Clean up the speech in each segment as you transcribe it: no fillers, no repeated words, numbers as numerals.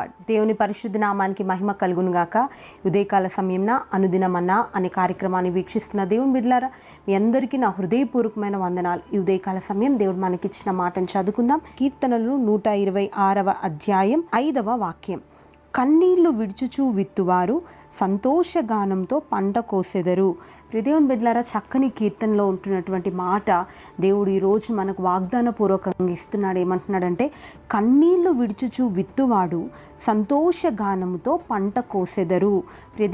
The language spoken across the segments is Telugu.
లార్డ్. దేవుని పరిశుద్ధ నామానికి మహిమ కలుగును గాక. ఉదయకాల సమయంన అనుదినమన్నా అనే కార్యక్రమాన్ని వీక్షిస్తున్న దేవుని బిడ్డలారా, మీ అందరికీ నా హృదయపూర్వకమైన వందనాలు. ఈ ఉదయకాల సమయం దేవుడు మనకిచ్చిన మాటను చదువుకుందాం. కీర్తనలు 126వ అధ్యాయం 5వ వాక్యం. కన్నీళ్లు విడుచుచూ విత్తువారు సంతోషగానంతో పంట కోసెదరు. దేవుని బిడ్డలారా, చక్కని కీర్తనలో ఉంటున్నటువంటి మాట దేవుడు ఈరోజు మనకు వాగ్దానపూర్వకంగా ఇస్తున్నాడు. ఏమంటున్నాడంటే, కన్నీళ్లు విడుచుచూ విత్తువాడు సంతోషగానముతో పంట కోసెదరు.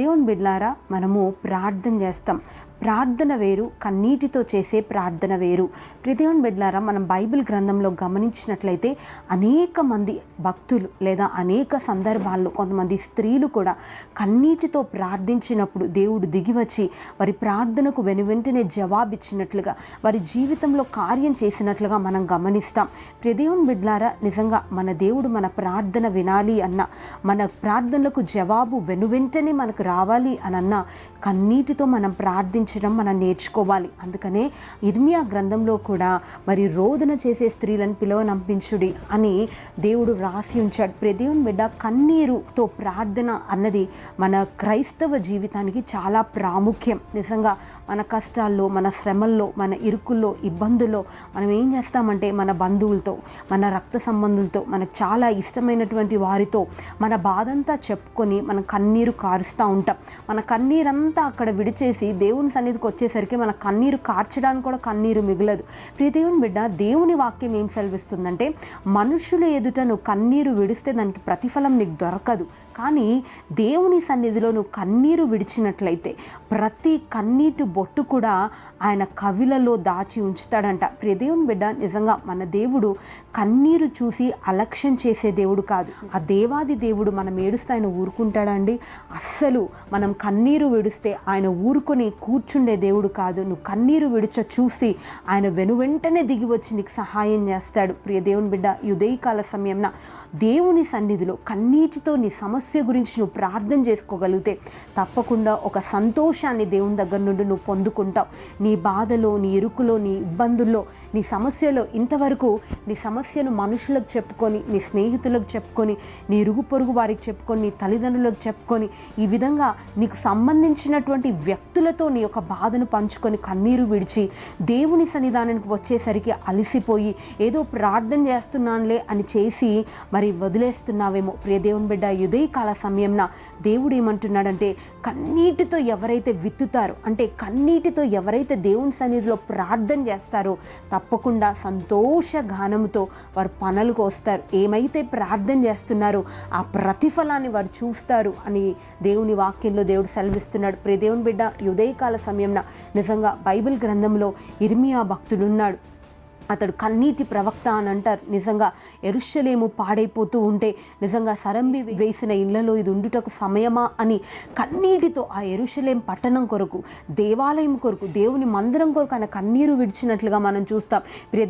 దేవుని బిడ్డలారా, మనము ప్రార్థన చేస్తాం. ప్రార్థన వేరు, కన్నీటితో చేసే ప్రార్థన వేరు. దేవుని బిడ్డలారా, మనం బైబిల్ గ్రంథంలో గమనించినట్లయితే అనేక మంది భక్తులు లేదా అనేక సందర్భాల్లో కొంతమంది స్త్రీలు కూడా కన్నీటితో ప్రార్థించినప్పుడు దేవుడు దిగివచ్చి వారి ప్రార్థనకు వెనువెంటనే జవాబిచ్చినట్లుగా, వారి జీవితంలో కార్యం చేసినట్లుగా మనం గమనిస్తాం. దేవుని బిడ్డలారా, నిజంగా మన దేవుడు మన ప్రార్థన వినాలి అన్న, మన ప్రార్థనలకు జవాబు వెనువెంటనే మనకు రావాలి అనన్న కన్నీటితో మనం ప్రార్థించడం మనం నేర్చుకోవాలి. అందుకనే ఇర్మియా గ్రంథంలో కూడా మరి రోదన చేసే స్త్రీలను పిలువనంపించుడి అని దేవుడు రాసి ఉంచాడు. దేవుని బిడ్డ, కన్నీరుతో ప్రార్థన అన్నది మన క్రైస్తవ జీవితానికి చాలా ప్రాముఖ్యం. నిజంగా మన కష్టాల్లో, మన శ్రమల్లో, మన ఇరుకుల్లో, ఇబ్బందుల్లో మనం ఏం చేస్తామంటే మన బంధువులతో, మన రక్త సంబంధులతో, మనకు చాలా ఇష్టమైనటువంటి వారితో మన బాధంతా చెప్పుకొని మనం కన్నీరు కారుస్తూ ఉంటాం. మన కన్నీరంతా అక్కడ విడిచేసి దేవుని సన్నిధికి వచ్చేసరికి మన కన్నీరు కార్చడానికి కూడా కన్నీరు మిగలదు. దేవుని బిడ్డ, దేవుని వాక్యం ఏం సెలవిస్తుందంటే, మనుషుల ఎదుట నువ్వు కన్నీరు విడిస్తే దానికి ప్రతిఫలం నీకు దొరకదు. కానీ దేవుని సన్నిధిలో నువ్వు కన్నీరు విడిచినట్లయితే ప్రతి కన్నీటి బొట్టు కూడా ఆయన కవిలలో దాచి ఉంచుతాడంట. దేవుని బిడ్డ, నిజంగా మన దేవుడు కన్నీరు చూసి అలక్ష్యం చేసే దేవుడు కాదు. ఆ దేవాది దేవుడు మనం ఏడుస్తే ఆయన ఊరుకుంటాడండి? అస్సలు. మనం కన్నీరు విడిస్తే ఆయన ఊరుకొని కూర్చుండే దేవుడు కాదు. నువ్వు కన్నీరు విడిచ చూసి ఆయన వెనువెంటనే దిగి వచ్చి నీకు సహాయం చేస్తాడు. దేవుని బిడ్డ, ఈ ఉదయకాల సమయంన దేవుని సన్నిధిలో కన్నీటితో నీ సమస్య గురించి నువ్వు ప్రార్థన చేసుకోగలిగితే తప్పకుండా ఒక సంతోషాన్ని దేవుని దగ్గర నుండి నువ్వు పొందుకుంటావు. నీ బాధలో, నీ ఇరుకులో, నీ ఇబ్బందుల్లో, నీ సమస్యలో ఇంతవరకు నీ సమస్యను మనుషులకు చెప్పుకొని, నీ స్నేహితులకు చెప్పుకొని, నీ ఇరుగు పొరుగు వారికి చెప్పుకొని, నీ తల్లిదండ్రులకు చెప్పుకొని, ఈ విధంగా నీకు సంబంధించినటువంటి వ్యక్తులతో నీ యొక్క బాధను పంచుకొని కన్నీరు విడిచి దేవుని సన్నిధానానికి వచ్చేసరికి అలసిపోయి ఏదో ప్రార్థన చేస్తున్నానులే అని చేసి మరి వదిలేస్తున్నావేమో. దేవుని బిడ్డ, ఉదయకాల సమయంన దేవుడు ఏమంటున్నాడంటే, కన్నీటితో ఎవరైతే విత్తుతారో, అంటే కన్నీటితో ఎవరైతే దేవుని సన్నిధిలో ప్రార్థన చేస్తారో తప్పకుండా సంతోష గానంతో వారు పనులకు వస్తారు. ఏమైతే ప్రార్థన చేస్తున్నారో ఆ ప్రతిఫలాన్ని వారు చూస్తారు అని దేవుని వాక్యంలో దేవుడు సెలవిస్తున్నాడు. దేవుని బిడ్డ, ఉదయకాల సమయంన నిజంగా బైబిల్ గ్రంథంలో ఇర్మియా భక్తుడున్నాడు. అతడు కన్నీటి ప్రవక్త అని అంటారు. నిజంగా యెరూషలేము పాడైపోతూ ఉంటే నిజంగా సరంబి వేసిన ఇళ్లలో ఇది ఉండుటకు సమయమా అని కన్నీటితో ఆ యెరూషలేం పట్టణం కొరకు, దేవాలయం కొరకు, దేవుని మందిరం కొరకు ఆయన కన్నీరు విడిచినట్లుగా మనం చూస్తాం.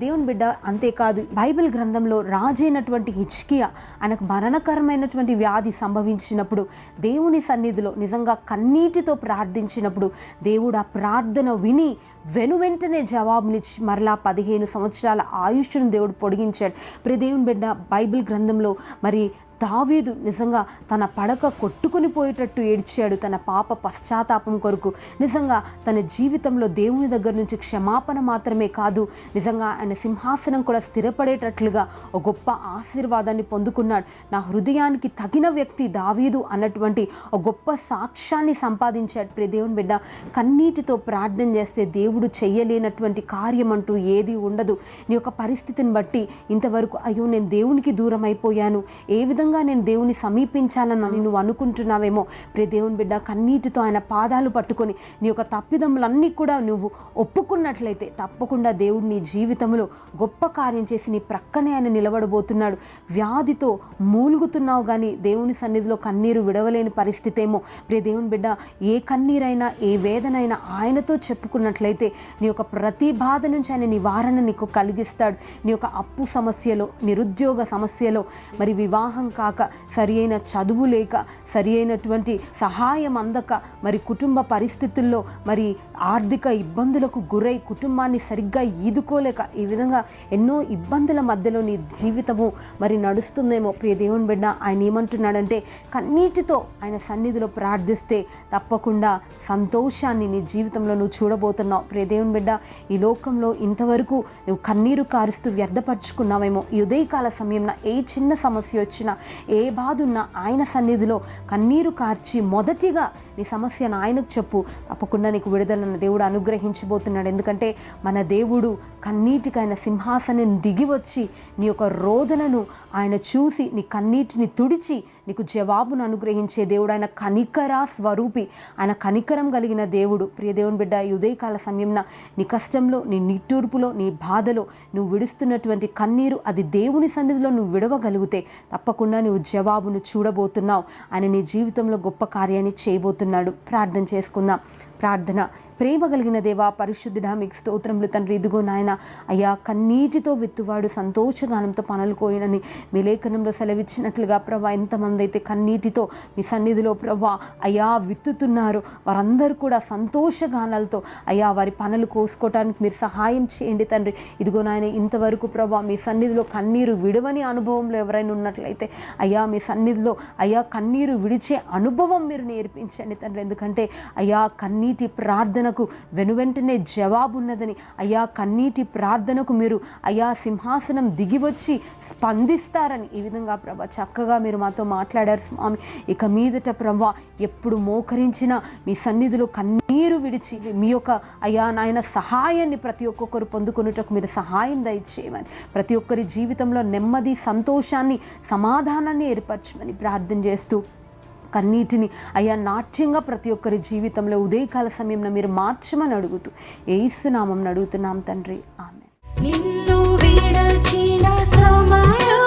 దేవుని బిడ్డ, అంతేకాదు బైబిల్ గ్రంథంలో రాజైనటువంటి హిజ్కియా ఆయనకు మరణకరమైనటువంటి వ్యాధి సంభవించినప్పుడు దేవుని సన్నిధిలో నిజంగా కన్నీటితో ప్రార్థించినప్పుడు దేవుడు ఆ ప్రార్థన విని వెనువెంటనే జవాబునిచ్చి మరలా 15 సంవత్సరాల ఆయుష్ను దేవుడు పొడిగించాడు. దేవుని బిడ్డ, బైబిల్ గ్రంథంలో మరి దావీదు నిజంగా తన పడక కొట్టుకుని పోయేటట్టు ఏడ్చాడు తన పాప పశ్చాత్తాపం కొరకు. నిజంగా తన జీవితంలో దేవుని దగ్గర నుంచి క్షమాపణ మాత్రమే కాదు, నిజంగా ఆయన సింహాసనం కూడా స్థిరపడేటట్లుగా ఒక గొప్ప ఆశీర్వాదాన్ని పొందుకున్నాడు. నా హృదయానికి తగిన వ్యక్తి దావీదు అన్నటువంటి ఒక గొప్ప సాక్ష్యాన్ని సంపాదించాడు. దేవుని బిడ్డ, కన్నీటితో ప్రార్థన చేస్తే దేవుడు చెయ్యలేనటువంటి కార్యం అంటూ ఏది ఉండదు. నీ యొక్క పరిస్థితిని బట్టి ఇంతవరకు అయ్యో నేను దేవునికి దూరం అయిపోయాను, ఏ విధంగా నేను దేవుని సమీపించాలని నువ్వు అనుకుంటున్నావేమో. దేవుని బిడ్డ, కన్నీటితో ఆయన పాదాలు పట్టుకొని నీ యొక్క తప్పిదములన్నీ కూడా నువ్వు ఒప్పుకున్నట్లయితే తప్పకుండా దేవుడు నీ జీవితంలో గొప్ప కార్యం చేసి నీ ప్రక్కనే ఆయన నిలబడబోతున్నాడు. వ్యాధితో మూలుగుతున్నావు కానీ దేవుని సన్నిధిలో కన్నీరు విడవలేని పరిస్థితి ఏమో. దేవుని బిడ్డ, ఏ కన్నీరైనా, ఏ వేదనైనా ఆయనతో చెప్పుకున్నట్లయితే నీ యొక్క ప్రతి బాధ నుంచి ఆయన నివారణ నీకు కలిగిస్తాడు. నీ యొక్క అప్పు సమస్యలో, నిరుద్యోగ సమస్యలో, మరి వివాహం కాక, సరి అయిన చదువు లేక, సరి అయినటువంటి సహాయం అందక, మరి కుటుంబ పరిస్థితుల్లో మరి ఆర్థిక ఇబ్బందులకు గురై కుటుంబాన్ని సరిగ్గా ఈదుకోలేక, ఈ విధంగా ఎన్నో ఇబ్బందుల మధ్యలో నీ జీవితము మరి నడుస్తుందేమో. ప్రియ దేవుని బిడ్డ, ఆయన ఏమంటున్నాడంటే కన్నీటితో ఆయన సన్నిధిలో ప్రార్థిస్తే తప్పకుండా సంతోషాన్ని నీ జీవితంలో నువ్వు చూడబోతున్నావు. ప్రియ దేవుని బిడ్డ, ఈ లోకంలో ఇంతవరకు నువ్వు కన్నీరు కారుస్తూ వ్యర్థపరుచుకున్నావేమో. ఈ ఉదయకాల సమయంలో ఏ చిన్న సమస్య వచ్చినా, ఏ బాధ ఉన్నా ఆయన సన్నిధిలో కన్నీరు కార్చి మొదటిగా నీ సమస్యను ఆయనకు చెప్పు. తప్పకుండా నీకు విడుదలను దేవుడు అనుగ్రహించబోతున్నాడు. ఎందుకంటే మన దేవుడు కన్నీటికి ఆయన సింహాసనం దిగి వచ్చి నీ యొక్క రోదనను ఆయన చూసి నీ కన్నీటిని తుడిచి నీకు జవాబును అనుగ్రహించే దేవుడు. ఆయన కనికర స్వరూపి, ఆయన కనికరం కలిగిన దేవుడు. ప్రియ దేవుని బిడ్డ, ఈ ఉదయకాల సమయంలో నీ కష్టంలో, నీ నిట్టూర్పులో, నీ బాధలో నువ్వు విడుస్తున్నటువంటి కన్నీరు అది దేవుని సన్నిధిలో నువ్వు విడవగలిగితే తప్పకుండా నువ్వు జవాబును చూడబోతున్నావు. ఆయన నీ జీవితంలో గొప్ప కార్యాన్ని చేయబోతున్నాడు. ప్రార్థన చేసుకుందాం. ప్రార్థన. ప్రేమ కలిగిన దేవా, పరిశుద్ధుడా, మీకు స్తోత్రములు తండ్రి. ఇదిగో నాయన, అయ్యా కన్నీటితో విత్తువాడు సంతోషగానంతో పనులు కోయనని మీ లేఖనంలో సెలవిచ్చినట్లుగా ప్రభా, ఎంతమంది అయితే కన్నీటితో మీ సన్నిధిలో ప్రభా అయ్యా విత్తుతున్నారు, వారందరూ కూడా సంతోషగానాలతో అయ్యా వారి పనులు కోసుకోవటానికి మీరు సహాయం చేయండి తండ్రి. ఇదిగో నాయన, ఇంతవరకు ప్రభా మీ సన్నిధిలో కన్నీరు విడవని అనుభవంలో ఎవరైనా ఉన్నట్లయితే అయ్యా మీ సన్నిధిలో అయ్యా కన్నీరు విడిచే అనుభవం మీరు నేర్పించండి తండ్రి. ఎందుకంటే అయ్యా కన్నీటి ప్రార్థనకు వెనువెంటనే జవాబు ఉన్నదని, అయ్యా కన్నీటి ప్రార్థనకు మీరు అయ్యా సింహాసనం దిగివచ్చి స్పందిస్తారని ఈ విధంగా ప్రభా చక్కగా మీరు మాతో మాట్లాడారు స్వామి. ఇక మీదట ప్రభా ఎప్పుడు మోకరించినా మీ సన్నిధిలో కన్నీరు విడిచి మీ యొక్క అయ్యా నాయన సహాయాన్ని ప్రతి ఒక్కొక్కరు పొందుకొనుటకు మీరు సహాయం దయచేయమని, ప్రతి ఒక్కరి జీవితంలో నెమ్మది, సంతోషాన్ని, సమాధానాన్ని ఏర్పరచమని ప్రార్థన చేస్తూ కన్నీటిని అయ్యా నాట్యంగా ప్రతి ఒక్కరి జీవితంలో ఉదయకాల సమయంలో మీరు మార్చమని అడుగుతూ యేసు నామమున అడుగుతున్నాం తండ్రి. ఆమేన్. నిన్ను విడచిన సమయం